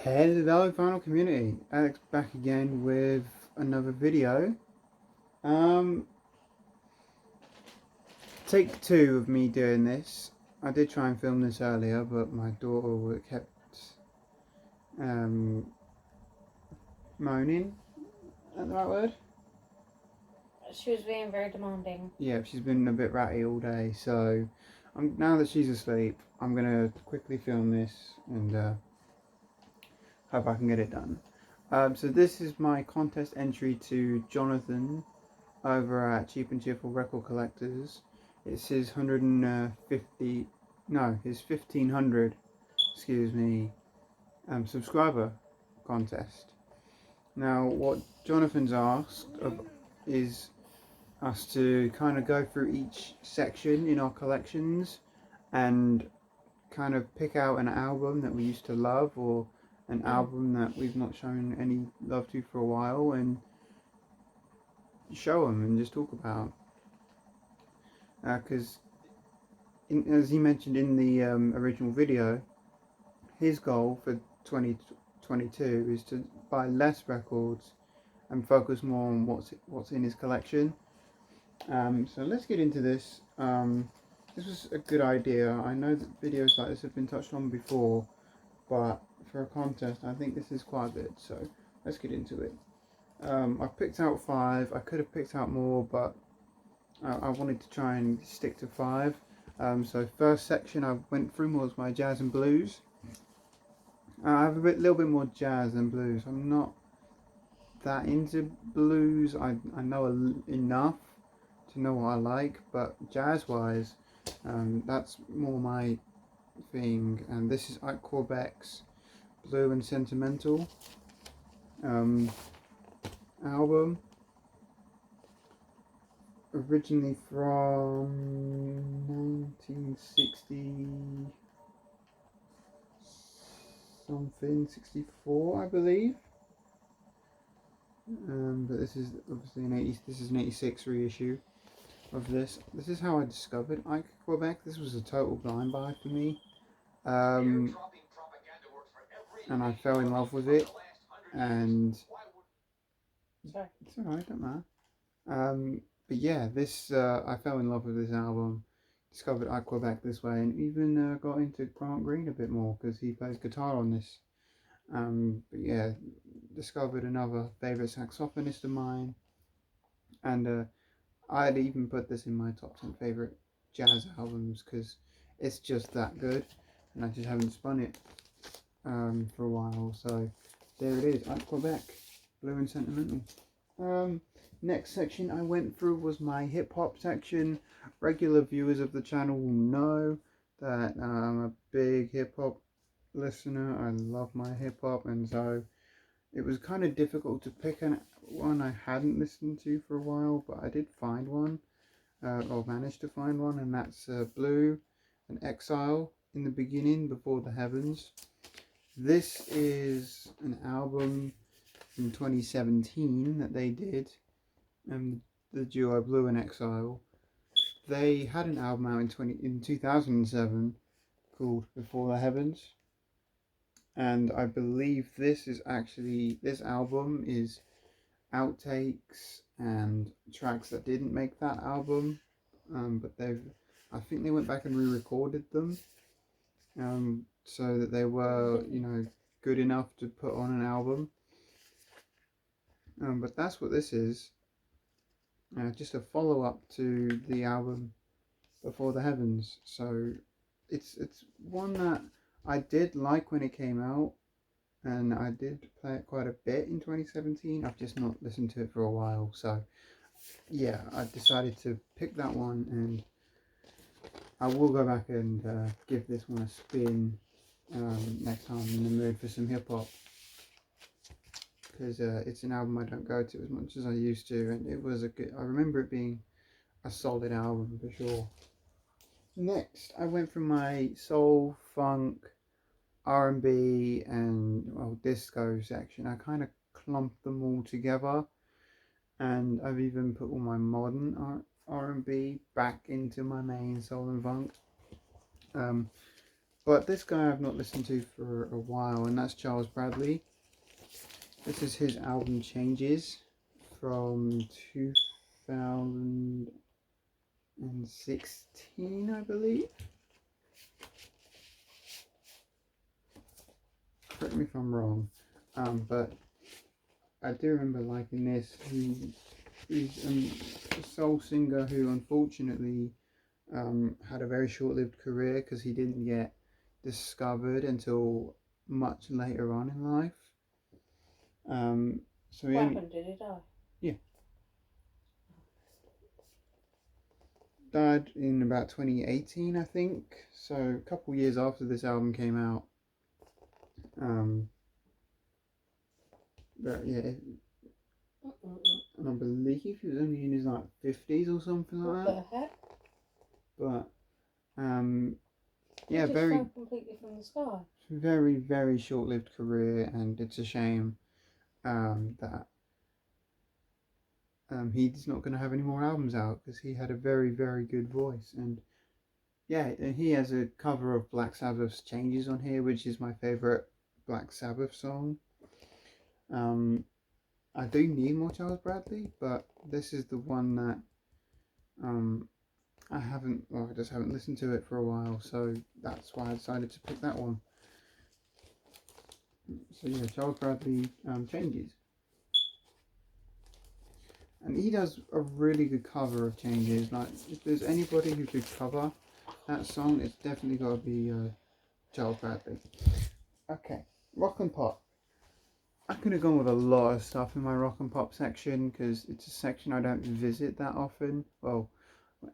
Hello final community, Alex back again with another video. Um, Take two of me doing this. I did try and film this earlier, but my daughter kept um, moaning. Is that the right word? She was being very demanding. Yeah, she's been a bit ratty all day, so now that she's asleep, I'm gonna quickly film this and hope I can get it done. So this is my contest entry to Jonathan over at Cheap and Cheerful Record Collectors. It's his 150, no, his 1500, excuse me, subscriber contest. Now, what Jonathan's asked is us to kind of go through each section in our collections and kind of pick out an album that we used to love or an album that we've not shown any love to for a while and show them and just talk about. Because as he mentioned in the original video, his goal for 2022 is to buy less records and focus more on what's in his collection. So let's get into this. This was a good idea. I know that videos like this have been touched on before, but for a contest, I think this is quite good. So let's get into it. I've picked out 5. I could have picked out more, but I wanted to try and stick to 5. So first section I went through was my jazz and blues. I have a little bit more jazz than blues. I'm not that into blues. I know enough to know what I like, but jazz wise, that's more my thing. And this is Ike Quebec's Blue and Sentimental album. Originally from 1960 something, 64 I believe. But this is obviously this is an 86 reissue of this. This is how I discovered Ike Quebec. This was a total blind buy for me. And I fell in love with it. And Sorry. it's alright, don't matter. But yeah, this I fell in love with this album, discovered Ike Quebec this way, and even got into Grant Green a bit more because he plays guitar on this. But yeah, discovered another favourite saxophonist of mine, and I'd even put this in my top 10 favourite jazz albums because it's just that good, and I just haven't spun it for a while. So there it is, Ike Quebec, Blue and Sentimental. Next section I went through was my hip hop section. Regular viewers of the channel will know that I'm a big hip hop listener. I love my hip hop, and so it was kind of difficult to pick one I hadn't listened to for a while, but I did find one, or managed to find one, and that's Blue and Exile in the Beginning Before the Heavens. This is an album in 2017 that they did, the duo Blue and Exile. They had an album out in 2007 called Before the Heavens, and I believe this album is outtakes and tracks that didn't make that album, but I think they went back and re-recorded them, so that they were, good enough to put on an album. But that's what this is. Just a follow-up to the album Before the Heavens. So it's one that I did like when it came out, and I did play it quite a bit in 2017. I've just not listened to it for a while, so yeah, I decided to pick that one, and I will go back and give this one a spin next time I'm in the mood for some hip-hop, because it's an album I don't go to as much as I used to, and it was I remember it being a solid album for sure. Next, I went from my soul, funk, R&B and disco section. I kind of clumped them all together, and I've even put all my modern R&B back into my main soul and funk. But this guy I've not listened to for a while, and that's Charles Bradley. This is his album Changes from 2016, I believe. Correct me if I'm wrong, but I do remember liking this. He's a soul singer who unfortunately had a very short-lived career because he didn't get discovered until much later on in life. So he What only, happened? Did he die? yeah, died in about 2018, I think. So a couple years after this album came out. Um, but yeah, and I believe he was only in his like 50s or something like What that. the heck? But He yeah, just very fell completely from the sky. very very short-lived career, and it's a shame that he's not going to have any more albums out because he had a very very good voice. And yeah, he has a cover of Black Sabbath's Changes on here, which is my favorite Black Sabbath song. um I do need more Charles Bradley, but this is the one that um I just haven't listened to it for a while, so that's why I decided to pick that one. So yeah, Charles Bradley, Changes. And he does a really good cover of Changes. Like, if there's anybody who could cover that song, it's definitely got to be Charles Bradley. Okay, rock and pop. I could have gone with a lot of stuff in my rock and pop section because it's a section I don't visit that often. Well,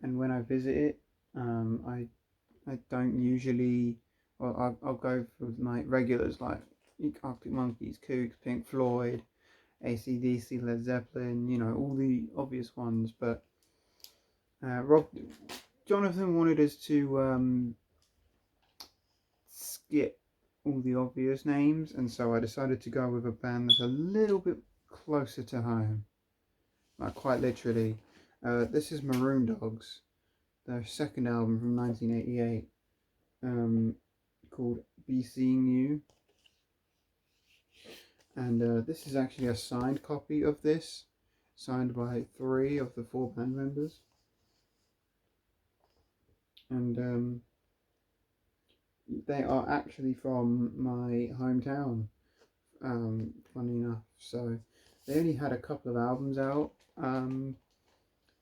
and when I visit it, I don't usually. Well, I'll go for like regulars like Arctic Monkeys, Kooks, Pink Floyd, AC/DC, Led Zeppelin. You know, all the obvious ones. But Rob Jonathan wanted us to skip all the obvious names, and so I decided to go with a band that's a little bit closer to home, like quite literally. This is Maroon Dogs, their second album from 1988, called Be Seeing You. And this is actually a signed copy of this, signed by 3 of the 4 band members. And they are actually from my hometown, funny enough. So they only had a couple of albums out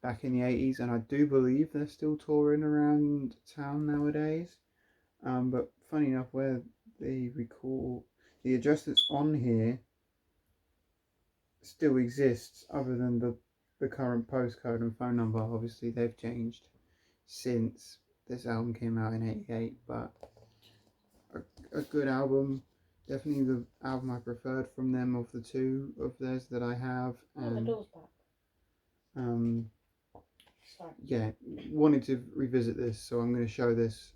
back in the 80s, and I do believe they're still touring around town nowadays. But funny enough, where they record, the address that's on here still exists, other than the current postcode and phone number. Obviously, they've changed since this album came out in '88, but a good album. Definitely the album I preferred from them of the 2 of theirs that I have. Oh, the And door's back. Sorry. Yeah, wanted to revisit this, so I'm going to show this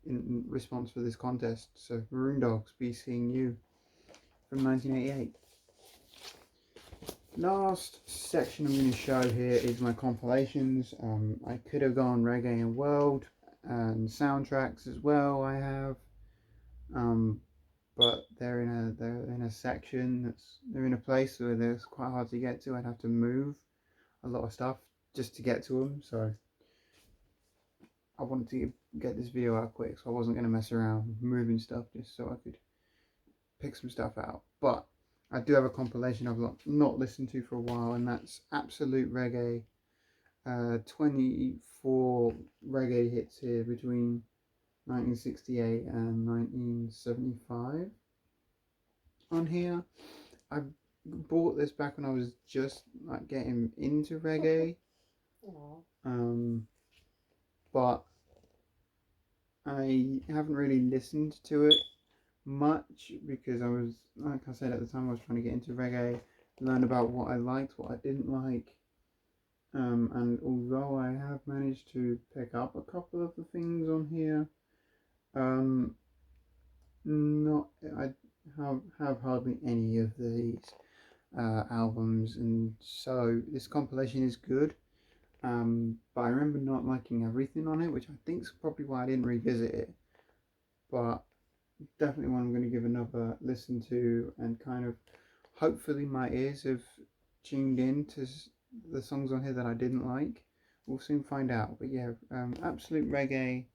in response for this contest. So Maroon Dogs, Be Seeing You from 1988. Last section I'm going to show here is my compilations. I could have gone Reggae and World and soundtracks as well. I have, but they're in a section they're in a place where they're quite hard to get to. I'd have to move a lot of stuff just to get to them. So I wanted to get this video out quick, so I wasn't going to mess around moving stuff just so I could pick some stuff out. But I do have a compilation I've not listened to for a while, and that's Absolute Reggae. 24 reggae hits here between 1968 and 1975 on here. I bought this back when I was just like getting into reggae. But I haven't really listened to it much because I was, like I said at the time, I was trying to get into reggae, learn about what I liked, what I didn't like. And although I have managed to pick up a couple of the things on here, not I have hardly any of these albums, and so this compilation is good. But I remember not liking everything on it, which I think is probably why I didn't revisit it. but definitely one I'm going to give another listen to, and kind of hopefully my ears have tuned in to the songs on here that I didn't like. We'll soon find out. But yeah, absolute reggae.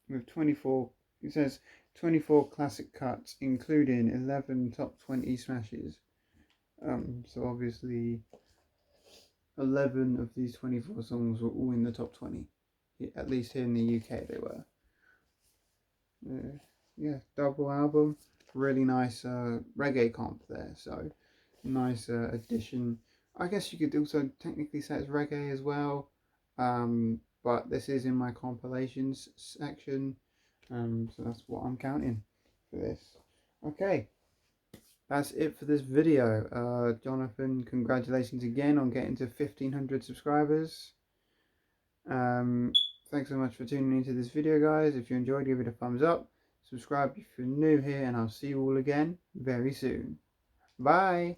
With 24, it says 24 classic cuts, including 11 top 20 smashes. So obviously 11 of these 24 songs were all in the top 20. At least here in the UK they were. Yeah, double album. Really nice reggae comp there. So nice addition. I guess you could also technically say it's reggae as well. But this is in my compilations section. So that's what I'm counting for this. Okay, that's it for this video. Jonathan, congratulations again on getting to 1,500 subscribers. Thanks so much for tuning into this video, guys. If you enjoyed, give it a thumbs up. Subscribe if you're new here, and I'll see you all again very soon. Bye.